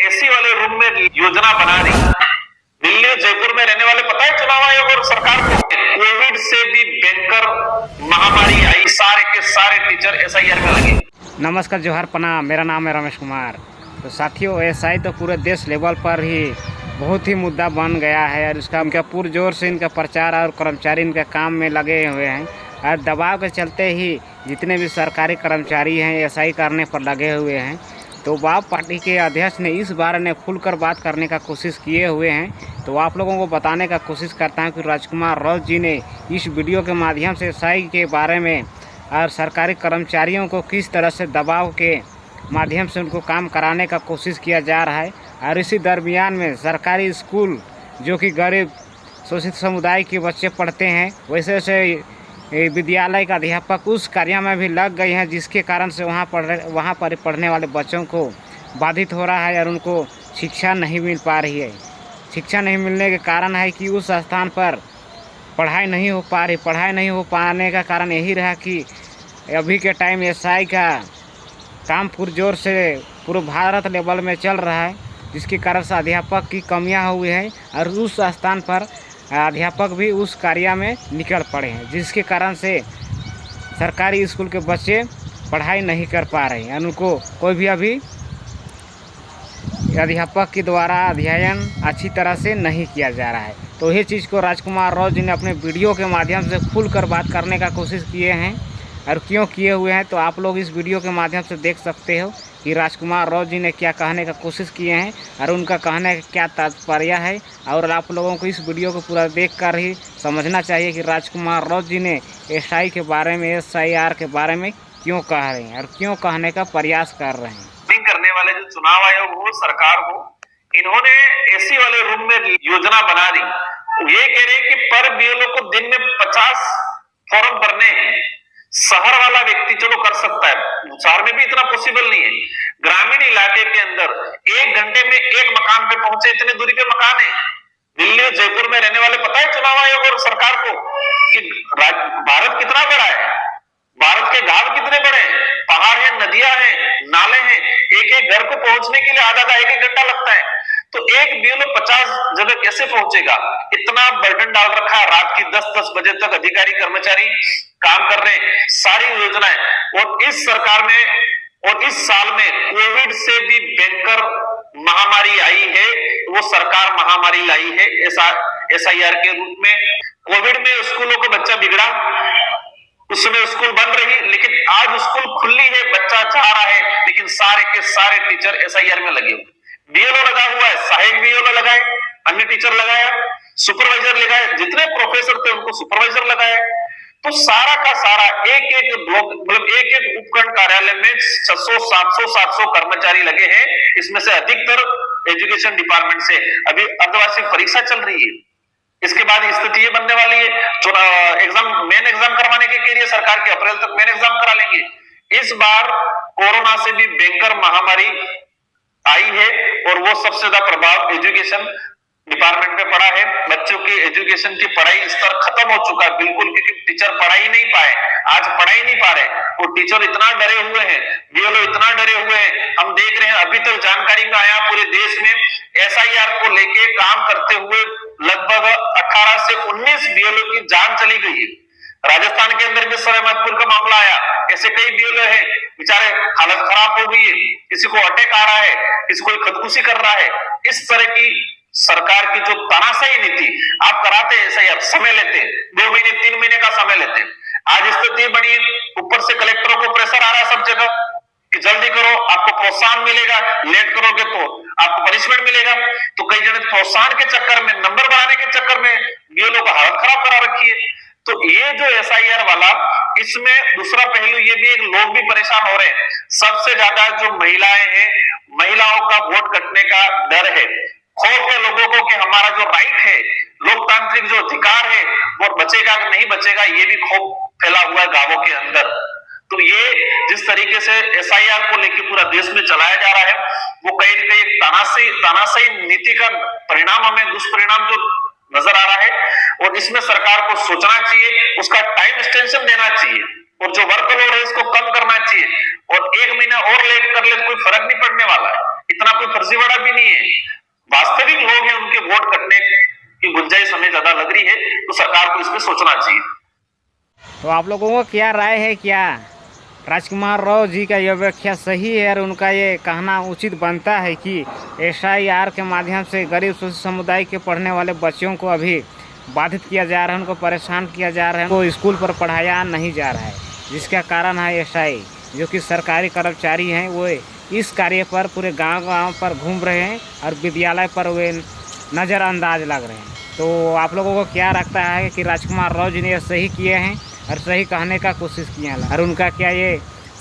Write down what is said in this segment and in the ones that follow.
AC वाले room में योजना बना दी। दिल्ली और जयपुर में रहने वाले पता है चुनाव आयोग और सरकार को कोविड से भी भयंकर महामारी आई, सारे के सारे टीचर एसआईआर में लगे। नमस्कार, जोहार, प्रणाम। मेरा नाम है रमेश कुमार। तो साथियों, एसआई तो पूरे देश लेवल पर ही बहुत ही मुद्दा बन गया है और इसका उनका पुरजोर से इनका प्रचार और कर्मचारी इनके काम में लगे हुए हैं और दबाव के चलते ही जितने भी सरकारी कर्मचारी हैं एसआई करने पर लगे हुए हैं। तो वाप पार्टी के अध्यक्ष ने इस बारे में खुलकर बात करने का कोशिश किए हुए हैं। तो आप लोगों को बताने का कोशिश करता हूं कि राजकुमार रौत जी ने इस वीडियो के माध्यम से एसआई के बारे में और सरकारी कर्मचारियों को किस तरह से दबाव के माध्यम से उनको काम कराने का कोशिश किया जा रहा है। और इसी दरमियान में सरकारी स्कूल जो कि गरीब शोषित समुदाय के बच्चे पढ़ते हैं, वैसे वैसे विद्यालय का अध्यापक उस कार्य में भी लग गए हैं, जिसके कारण से वहाँ पर पढ़ने वाले बच्चों को बाधित हो रहा है और उनको शिक्षा नहीं मिल पा रही है। शिक्षा नहीं मिलने के कारण है कि उस स्थान पर पढ़ाई नहीं हो पा रही। पढ़ाई नहीं हो पाने का कारण यही रहा कि अभी के टाइम एसआई का काम पुरजोर से पूरे भारत लेवल में चल रहा है, जिसके कारण से अध्यापक की कमियां हुई है और उस स्थान पर अध्यापक भी उस कार्य में निकल पड़े हैं, जिसके कारण से सरकारी स्कूल के बच्चे पढ़ाई नहीं कर पा रहे हैं। उनको कोई भी अभी अध्यापक के द्वारा अध्ययन अच्छी तरह से नहीं किया जा रहा है। तो यही चीज़ को राजकुमार रौत जी ने अपने वीडियो के माध्यम से खुलकर बात करने का कोशिश किए हैं और क्यों किए हुए हैं, तो आप लोग इस वीडियो के माध्यम से देख सकते हो कि राजकुमार रौत जी ने क्या कहने का कोशिश किए हैं और उनका कहने का क्या तात्पर्य है। और आप लोगों को इस वीडियो को पूरा देखकर ही समझना चाहिए कि राजकुमार रौत जी ने एसआई के बारे में, एसआईआर के बारे में क्यों कह रहे हैं और क्यों कहने का प्रयास कर रहे हैं। करने वाले जो चुनाव आयोग हो, सरकार हो, इन्होंने एसी वाले रूम में योजना बना दी। ये कह रहे हैं कि पर बीएलओ को दिन में 50 फॉर्म भरने हैं। शहर वाला व्यक्ति चलो कर सकता है, शहर में भी इतना पॉसिबल नहीं है। ग्रामीण इलाके के अंदर 1 घंटे में एक मकान पे पहुंचे, इतनी दूरी पे मकान है। दिल्ली और जयपुर में रहने वाले पता है चुनाव आयोग और सरकार को कि भारत कितना बड़ा है, भारत के घाट कितने बड़े हैं, पहाड़ है, नदियां हैं, नाले हैं। एक एक घर को पहुंचने के लिए आधा 1-1 घंटा लगता है। तो एक बीएलओ 50 जगह कैसे पहुंचेगा? इतना बर्डन डाल रखा है। रात की 10-10 बजे तक अधिकारी कर्मचारी काम कर रहे हैं, सारी योजनाएं। और इस सरकार में और इस साल में कोविड से भी भयंकर महामारी आई है। वो सरकार महामारी लाई है एसआईआर के रूप में। कोविड में स्कूलों का बच्चा बिगड़ा, उस समय स्कूल बंद रही, लेकिन आज स्कूल खुली है, बच्चा जा रहा है, लेकिन सारे के सारे टीचर एसआईआर में लगे हुए। बीएलओ लगा हुआ है, सहायक बीएलओ लगाए, अन्य टीचर लगाया, सुपरवाइजर लगाए, जितने प्रोफेसर थे उनको सुपरवाइजर लगाए। तो सारा का सारा एक एक ब्लॉक, मतलब एक एक उपखंड कार्यालय में 600, 700, 700 कर्मचारी लगे हैं। इसमें से अधिकतर एजुकेशन डिपार्टमेंट से। अभी अर्धवार्षिक परीक्षा चल रही है, इसके बाद स्थिति ये बनने वाली है। मेन एग्जाम करवाने के लिए सरकार के अप्रैल तक मेन एग्जाम करा लेंगे। इस बार कोरोना से भी भयंकर महामारी आई है और वो सबसे ज्यादा प्रभाव एजुकेशन डिपार्टमेंट में पड़ा है। बच्चों की एजुकेशन की पढ़ाई स्तर खत्म हो चुका है बिल्कुल, क्योंकि टीचर पढ़ा ही नहीं पाए, आज पढ़ा ही नहीं पा रहे। वो टीचर इतना डरे हुए हैं, बीएलओ इतना डरे हुए हैं। हम देख रहे हैं अभी तक जानकारी में आया पूरे देश में एसआईआर को लेके काम करते हुए लगभग 18 से 19 बीएलओ की जान चली गई है। राजस्थान के अंदर भी सवाईमाधोपुर का मामला आया, ऐसे कई बीएलओ हैं, बेचारे हालत खराब हो गई है, किसी को अटैक आ रहा है, किसी को खुदकुशी कर रहा है। इस तरह की सरकार की जो तानाशाही नीति, आप कराते हैं एसआईआर, समय लेते हैं, 2 महीने 3 महीने का समय लेते हैं। आज स्थिति बनी, ऊपर से कलेक्टरों को प्रेशर आ रहा है सब जगह कि जल्दी करो, आपको प्रोत्साहन मिलेगा, लेट करोगे तो आपको पनिशमेंट मिलेगा। तो कई जने प्रोत्साहन के चक्कर में, नंबर बढ़ाने के चक्कर में बीएलओ का हालत खराब करा रखी है। तो ये जो एसआईआर वाला, इसमें दूसरा पहलू ये भी, एक लोग भी परेशान हो रहे हैं। सबसे ज्यादा जो महिलाएं हैं, महिलाओं का वोट कटने का डर है, खौफ है लोगों को कि हमारा जो राइट है, लोकतांत्रिक जो अधिकार है, वो बचेगा कि नहीं बचेगा, ये भी खौफ फैला हुआ है गांवों के अंदर। तो ये जिस तरीके से एसआईआर को लेकर पूरा देश में चलाया जा रहा है, वो कहीं न कहीं तानाशाही नीति का परिणाम, हमें दुष्परिणाम जो नजर आ रहा है। और इसमें सरकार को सोचना चाहिए, उसका टाइम एक्सटेंशन देना चाहिए और जो वर्कलोड है इसको कम करना चाहिए। और 1 महीना और लेट कर ले तो कोई फर्क नहीं पड़ने वाला है, इतना कोई फर्जीवाड़ा भी नहीं सोचना चाहिए। तो आप लोगों को क्या राय है, क्या राजकुमार राव जी का यह व्याख्या सही है और उनका ये कहना उचित बनता है कि SIR के माध्यम से गरीब शोषित समुदाय के पढ़ने वाले बच्चों को अभी बाधित किया जा रहा है, उनको परेशान किया जा रहा है, उनको स्कूल पर पढ़ाया नहीं जा रहा है, जिसका कारण है SI जो कि सरकारी कर्मचारी हैं, वो इस कार्य पर पूरे गांव पर घूम रहे हैं और विद्यालय पर वे नज़रअंदाज लग रहे हैं। तो आप लोगों को क्या लगता है कि राजकुमार राव जी ने सही किए हैं और सही कहने का कोशिश किया है और उनका क्या ये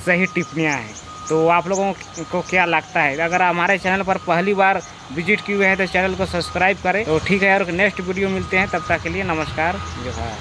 सही टिप्पणियाँ हैं? तो आप लोगों को क्या लगता है? अगर हमारे चैनल पर पहली बार विजिट किए हैं तो चैनल को सब्सक्राइब करें। तो ठीक है, और नेक्स्ट वीडियो मिलते हैं, तब तक के लिए नमस्कार, जोहार।